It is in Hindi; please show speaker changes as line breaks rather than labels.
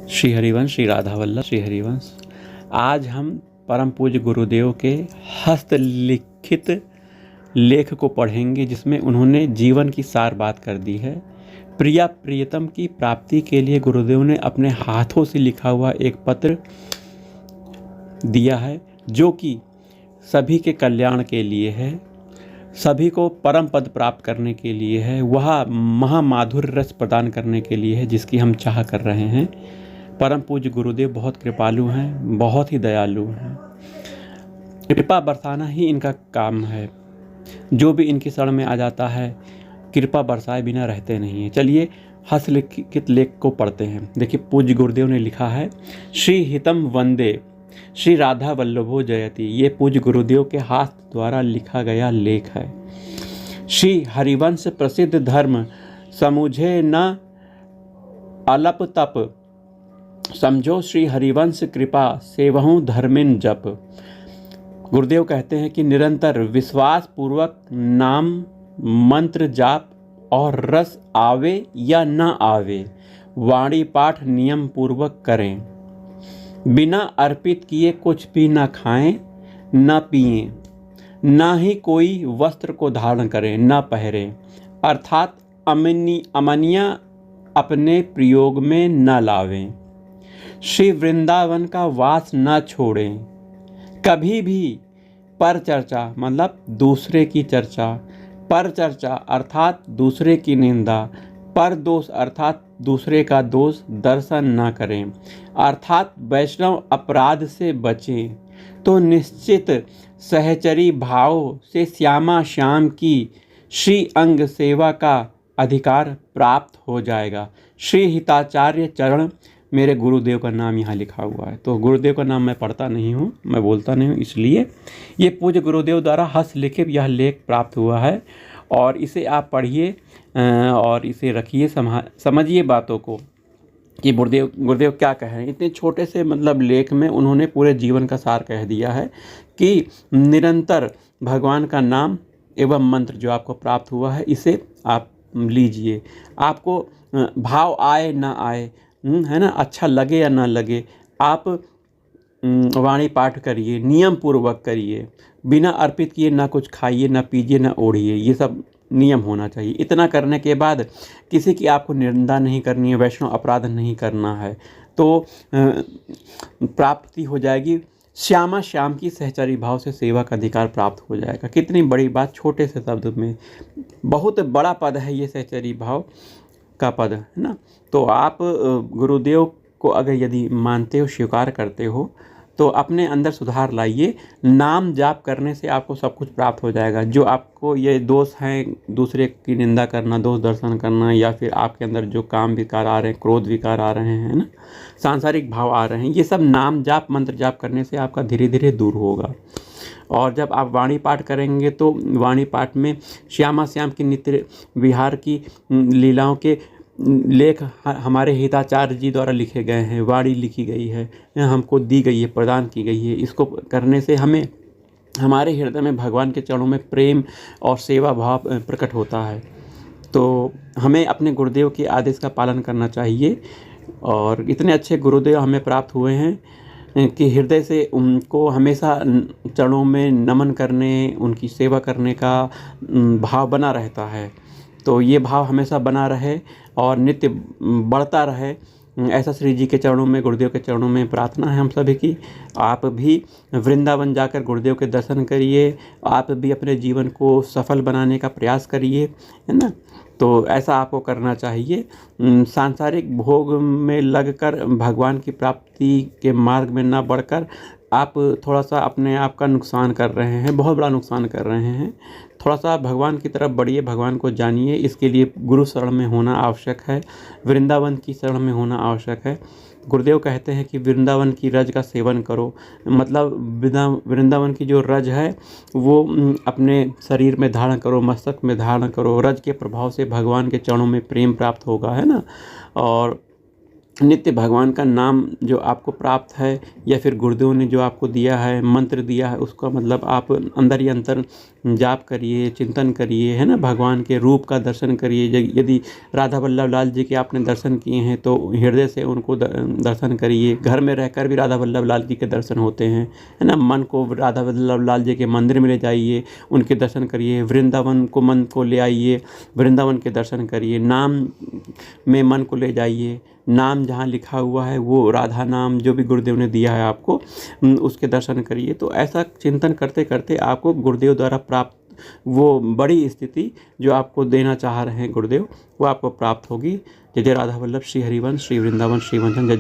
श्री हरिवंश, श्री राधा वल्लभ, श्री हरिवंश। आज हम परम पूज्य गुरुदेव के हस्तलिखित लेख को पढ़ेंगे, जिसमें उन्होंने जीवन की सार बात कर दी है। प्रिया प्रियतम की प्राप्ति के लिए गुरुदेव ने अपने हाथों से लिखा हुआ एक पत्र दिया है, जो कि सभी के कल्याण के लिए है, सभी को परम पद प्राप्त करने के लिए है, वह महामाधुर्य रस प्रदान करने के लिए है, जिसकी हम चाह कर रहे हैं। परम पूज्य गुरुदेव बहुत कृपालु हैं, बहुत ही दयालु हैं। कृपा बरसाना ही इनका काम है। जो भी इनकी शरण में आ जाता है, कृपा बरसाए बिना रहते नहीं है। चलिए हस्तलिखित लेख को पढ़ते हैं। देखिए, पूज्य गुरुदेव ने लिखा है, श्री हितम वंदे श्री राधा वल्लभो जयति। ये पूज्य गुरुदेव के हाथ द्वारा लिखा गया लेख है। श्री हरिवंश प्रसिद्ध धर्म समुझे न अलप तप, समझो श्री हरिवंश कृपा सेवहूँ धर्मिन जप। गुरुदेव कहते हैं कि निरंतर विश्वास पूर्वक नाम मंत्र जाप और रस आवे या न आवे, वाणी पाठ नियम पूर्वक करें। बिना अर्पित किए कुछ भी न खाएं न पिएं, न ही कोई वस्त्र को धारण करें न पहरें, अर्थात अमनिया अपने प्रयोग में न लावें। श्री वृंदावन का वास न छोड़ें, कभी भी पर चर्चा मतलब दूसरे की चर्चा, पर चर्चा अर्थात दूसरे की निंदा, पर दोष अर्थात दूसरे का दोष दर्शन न करें, अर्थात वैष्णव अपराध से बचें, तो निश्चित सहचरी भाव से श्यामा श्याम की श्री अंग सेवा का अधिकार प्राप्त हो जाएगा। श्री हिताचार्य चरण, मेरे गुरुदेव का नाम यहाँ लिखा हुआ है। तो गुरुदेव का नाम मैं पढ़ता नहीं हूँ, मैं बोलता नहीं हूँ, इसलिए ये पूज्य गुरुदेव द्वारा हस्तलिखित यह लेख प्राप्त हुआ है। और इसे आप पढ़िए और इसे रखिए, समझिए बातों को कि गुरुदेव क्या कह रहे हैं। इतने छोटे से मतलब लेख में उन्होंने पूरे जीवन का सार कह दिया है कि निरंतर भगवान का नाम एवं मंत्र जो आपको प्राप्त हुआ है, इसे आप लीजिए। आपको भाव आए ना आए, है ना, अच्छा लगे या ना लगे, आप वाणी पाठ करिए, नियम पूर्वक करिए, बिना अर्पित किए ना कुछ खाइए, ना पीजिए, ना ओढ़िए। ये सब नियम होना चाहिए। इतना करने के बाद किसी की आपको निंदा नहीं करनी है, वैष्णव अपराध नहीं करना है, तो प्राप्ति हो जाएगी। श्यामा श्याम की सहचरी भाव से सेवा का अधिकार प्राप्त हो जाएगा। कितनी बड़ी बात, छोटे से शब्द में बहुत बड़ा पद है ये सहचरी भाव का पद, है ना। तो आप गुरुदेव को अगर यदि मानते हो, स्वीकार करते हो, तो अपने अंदर सुधार लाइए। नाम जाप करने से आपको सब कुछ प्राप्त हो जाएगा। जो आपको ये दोष हैं, दूसरे की निंदा करना, दोष दर्शन करना, या फिर आपके अंदर जो काम विकार आ रहे हैं, क्रोध विकार आ रहे हैं ना, सांसारिक भाव आ रहे हैं, ये सब नाम जाप मंत्र जाप करने से आपका धीरे धीरे दूर होगा। और जब आप वाणी पाठ करेंगे तो वाणी पाठ में श्यामा श्याम की नित्य विहार की लीलाओं के लेख हमारे हिताचार्य जी द्वारा लिखे गए हैं, वाणी लिखी गई है, हमको दी गई है, प्रदान की गई है। इसको करने से हमें हमारे हृदय में भगवान के चरणों में प्रेम और सेवा भाव प्रकट होता है। तो हमें अपने गुरुदेव के आदेश का पालन करना चाहिए। और इतने अच्छे गुरुदेव हमें प्राप्त हुए हैं कि हृदय से उनको हमेशा चरणों में नमन करने, उनकी सेवा करने का भाव बना रहता है। तो ये भाव हमेशा बना रहे और नित्य बढ़ता रहे, ऐसा श्री जी के चरणों में, गुरुदेव के चरणों में प्रार्थना है हम सभी की। आप भी वृंदावन जाकर गुरुदेव के दर्शन करिए, आप भी अपने जीवन को सफल बनाने का प्रयास करिए, है ना। तो ऐसा आपको करना चाहिए। सांसारिक भोग में लगकर भगवान की प्राप्ति के मार्ग में ना बढ़कर आप थोड़ा सा अपने आप का नुकसान कर रहे हैं, बहुत बड़ा नुकसान कर रहे हैं। थोड़ा सा भगवान की तरफ बढ़िए, भगवान को जानिए। इसके लिए गुरु शरण में होना आवश्यक है, वृंदावन की शरण में होना आवश्यक है। गुरुदेव कहते हैं कि वृंदावन की रज का सेवन करो, मतलब वृंदावन की जो रज है वो अपने शरीर में धारण करो, मस्तक में धारण करो। रज के प्रभाव से भगवान के चरणों में प्रेम प्राप्त होगा, है ना। और नित्य भगवान का नाम जो आपको प्राप्त है या फिर गुरुदेव ने जो आपको दिया है, मंत्र दिया है, उसका मतलब आप अंदर ही अंदर जाप करिए, चिंतन करिए, है ना। भगवान के रूप का दर्शन करिए। यदि राधा वल्लभ लाल जी के आपने दर्शन किए हैं तो हृदय से उनको दर्शन करिए। घर में रहकर भी राधा वल्लभ लाल जी के दर्शन होते हैं, है ना। मन को राधा वल्लभ लाल जी के मंदिर में ले जाइए, उनके दर्शन करिए। वृंदावन को मन को ले आइए, वृंदावन के दर्शन करिए। नाम में मन को ले जाइए, नाम जहाँ लिखा हुआ है वो राधा नाम जो भी गुरुदेव ने दिया है आपको, उसके दर्शन करिए। तो ऐसा चिंतन करते करते आपको गुरुदेव द्वारा प्राप्त वो बड़ी स्थिति जो आपको देना चाह रहे हैं गुरुदेव, वो आपको प्राप्त होगी। जय जय राधा वल्लभ, श्री हरिवंश, श्री वृंदावन, श्री वंदन। जय जय।